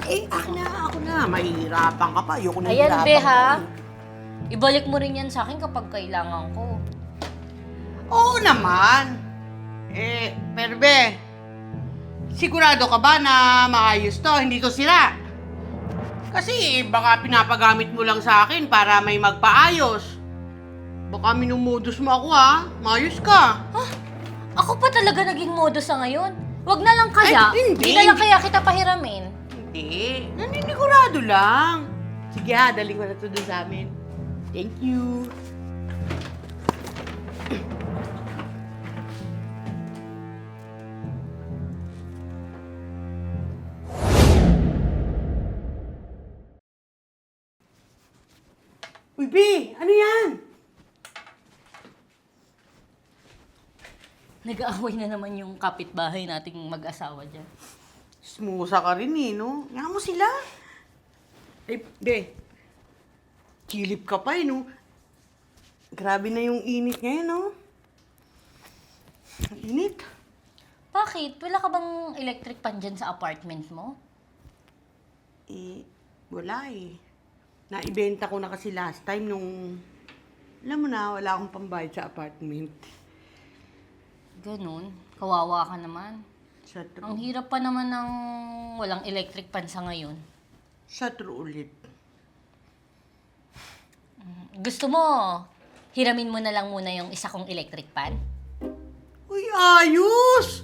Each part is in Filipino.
Ako na. Mahihirapan ka pa. Ayoko na Ayan, hirapan be, ka ha? eh. Ibalik mo rin yan sa akin kapag kailangan ko. Oo naman. Pero be, sigurado ka ba na maayos to? Hindi to sira? Kasi baka pinapagamit mo lang sa akin para may magpaayos. Baka minumodus mo ako ha. Maayos ka. Ako pa talaga naging modo sa ngayon. Wag na lang kaya. Ay, hindi. na lang kaya kita pahiramin. Hindi. Naninigurado lang. Sige ha, daling ko na to dun sa amin. Thank you. Uy, B! Ano yan? Nag-aaway na naman yung kapitbahay nating mag-asawa dyan. Smusa ka rin eh, no? Nga mo sila. Be, kilip ka pa eh, no? Grabe na yung init ngayon, no? Ang init. Bakit? Wala ka bang electric pan dyan sa apartment mo? Wala eh. Naibenta ko na kasi last time nung... Alam mo na, wala akong pambayad sa apartment. Ganun. Kawawa ka naman. Sa true. Ang hirap pa naman ng walang electric pan sa ngayon. Sa true ulit. Gusto mo, hiramin mo na lang muna yung isa kong electric pan? Uy, ayos!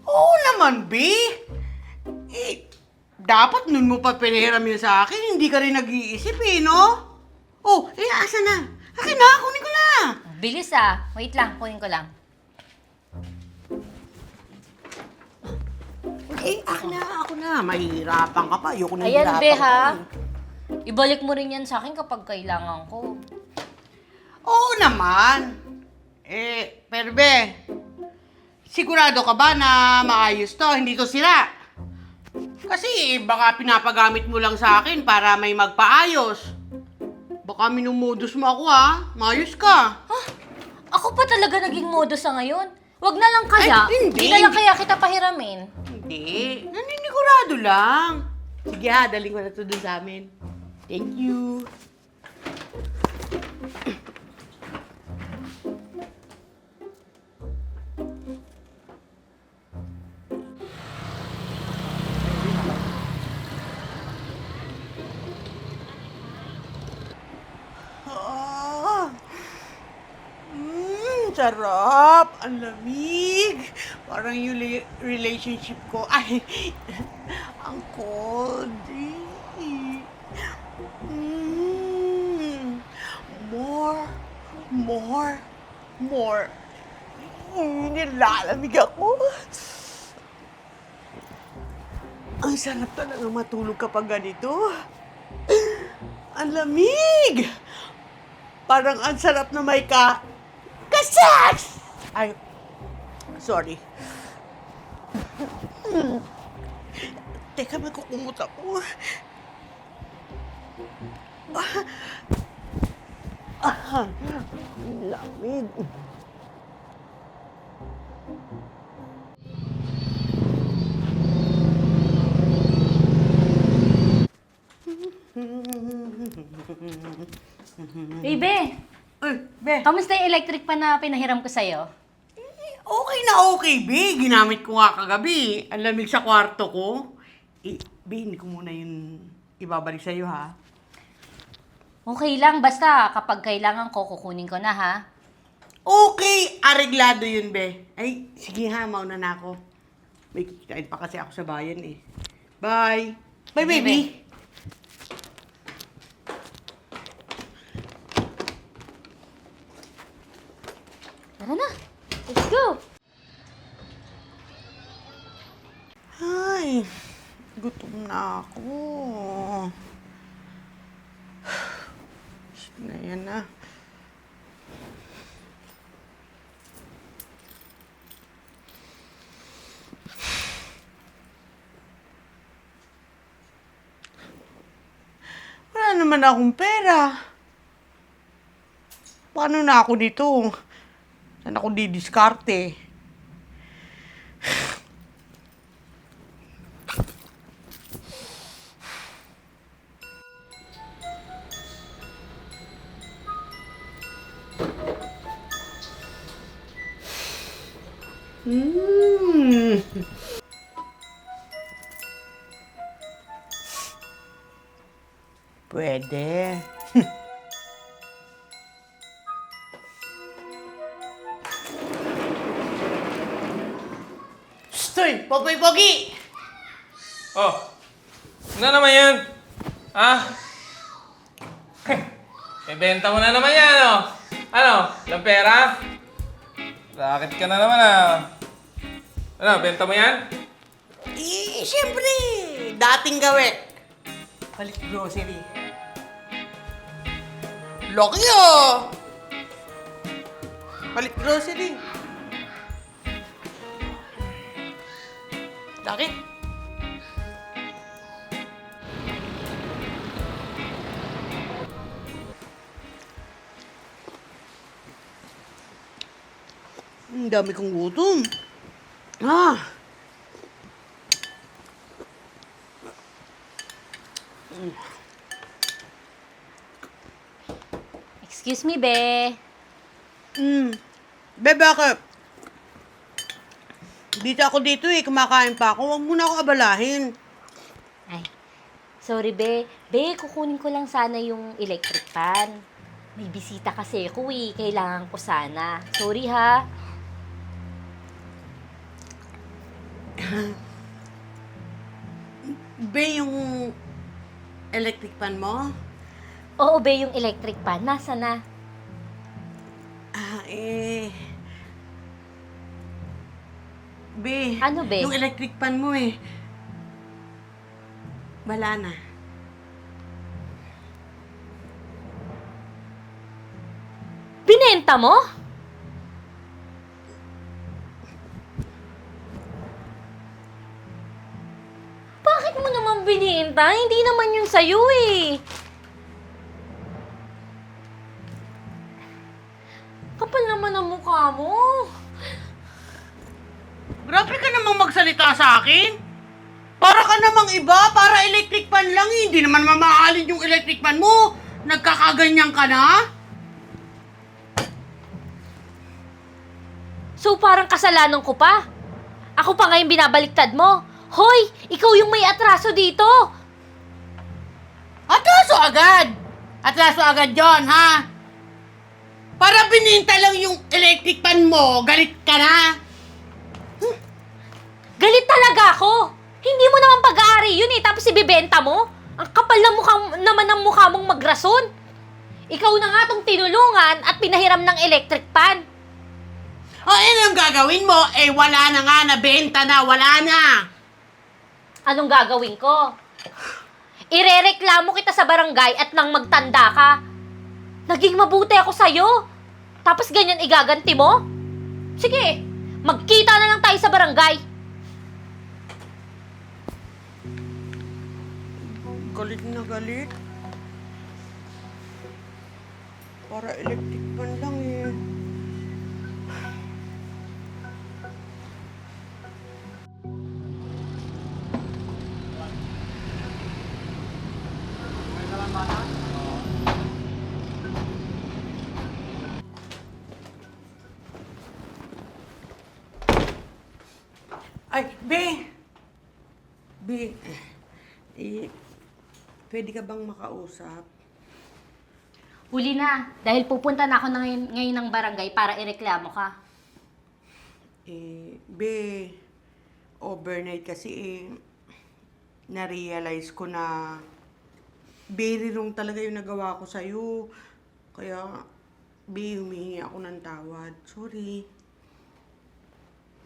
Oo naman, B! Dapat nun mo pa pinahiramin sa akin, hindi ka rin nag-iisip eh, no? Oh, asa na? Akin na, kunin ko na! Bilis ah. Wait lang, kunin ko lang. Ako na. Mahihirapan ka pa. Ayoko na Ayan, hirapan be, ka ha? eh. Ibalik mo rin yan sa akin kapag kailangan ko. Oo naman. Pero be, sigurado ka ba na maayos to? Hindi to sira? Kasi baka pinapagamit mo lang sa akin para may magpaayos. Baka minumodus mo ako ha. Maayos ka. Ako pa talaga naging modo sa ngayon. Wag na lang kaya. Ay, hindi. na lang kaya kita pahiramin. Hindi. Naninigurado lang. Sige ha, daling ko na to dun sa amin. Thank you. Sarap! Ang lamig! Parang yung relationship ko, ay, ang cold. More, more, more. Nilalamig ako. Ang sarap talaga matulog kapag ganito. Ang lamig! Parang ang sarap na may kasas! Ay, sorry. Teka, magkukumot ako. Lamig. Baby, Ay, be. kamusta yung electric pan na pinahiram ko sa'yo? Okay na okay, be. Ginamit ko nga kagabi. Ang lamig sa kwarto ko. Be, hindi ko muna yun ibabalik sa'yo, ha? Okay lang, basta kapag kailangan ko, kukunin ko na ha. Okay, areglado yun, be. Ay, sige ha, mauna na ako. May kikitain pa kasi ako sa bayan, eh. Bye. Bye, Sige, baby. be. Tara na, let's go! Ay, gutom na ako. Sige na yan na. Wala naman akong pera. Paano na ako dito? Saan ako didiskarte? Mm. Pwede. Stoy! Popoy Pogi! Oh, ano naman yan? Ah? Ibenta mo na naman yan, oh. Ano? Walang pera? Racket ka na naman, ah. Ano, benta mo yan? Eh, siyempre, dating gawin. Balik grocery. Laki ah! Balik grocery. Laki. Ang dami kong gutom. Ah. Excuse me, be. Be, bakit? Dito ako dito eh, kumakain pa ako. Huwag mo na ako abalahin. Ay, sorry, be. Be, kukunin ko lang sana yung electric pan. May bisita kasi ako eh. Kailangan ko sana. Sorry, ha? Be, yung electric pan mo? Oo, be, yung electric pan. Nasa na? Be, Ano, be? yung electric pan mo eh. Wala na. Binenta mo? Bakit mo naman binenta? Hindi naman yun sa'yo eh. Kapal naman ang mukha mo. Grabe ka namang magsalita sa akin. Para ka namang iba, para electric pan lang eh. Hindi naman mamahalin yung electric pan mo. Nagkakaganyan ka na? So parang kasalanan ko pa? Ako pa ngayon binabaliktad mo? Hoy, ikaw yung may atraso dito. Atraso agad! Atraso agad yon ha? Para bininta lang yung electric pan mo, galit ka na? Galit talaga ako. Hindi mo naman pag-aari yun eh, tapos ibibenta mo? Ang kapal na naman ng mukha mong magrason. Ikaw na nga tong tinulungan at pinahiram ng electric pan. O, ano yung gagawin mo? Eh, wala na nga, nabenta na, wala na. Anong gagawin ko? Irereklamo kita sa barangay at nang magtanda ka. Naging mabuti ako sa'yo. Tapos ganyan igaganti mo? Sige, magkita na lang tayo sa barangay. Galit na galit. Para electric pan lang eh. Ay, Be! Be, pwede ka bang makausap? Huli na, dahil pupunta na ako na ngayon ng barangay para ireklamo ka. Be, overnight kasi na-realize ko na very wrong talaga yung nagawa ko sa'yo. Kaya, Be, humihingi ako ng tawad. Sorry.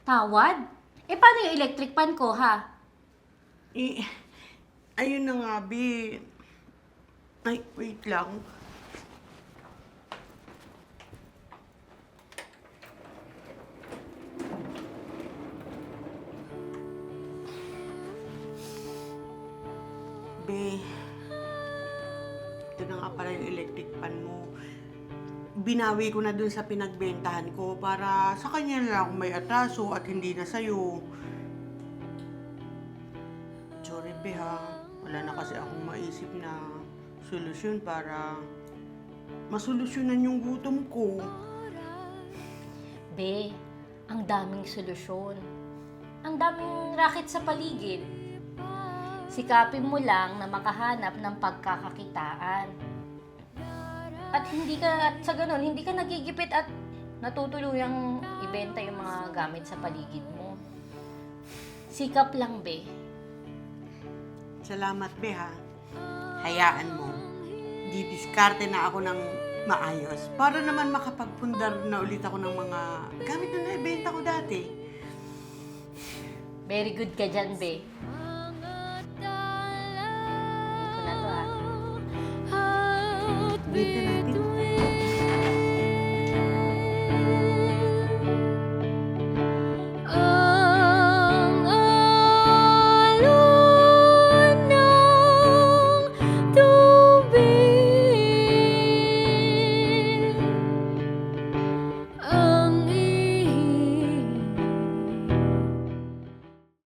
Tawad? Eh, paano yung electric pan ko, ha? Ayun na nga, Be. Ay, wait lang. Be, ito na nga pala yung electric pan mo. Binawi ko na dun sa pinagbentahan ko para sa kanya na lang ako may atraso at hindi na sa'yo. Sorry, Be, ha. Wala na kasi akong maisip na solusyon para masolusyonan yung gutom ko. Be, ang daming solusyon. Ang daming racket sa paligid. Sikapin mo lang na makahanap ng pagkakakitaan. At sa ganun, hindi ka nagigipit at natutuluyang ibenta yung mga gamit sa paligid mo. Sikap lang, be. Salamat, be, ha. Hayaan mo. Didiskarte na ako ng maayos para naman makapagpundar na ulit ako ng mga gamit na naibenta ko dati. Very good ka dyan, be.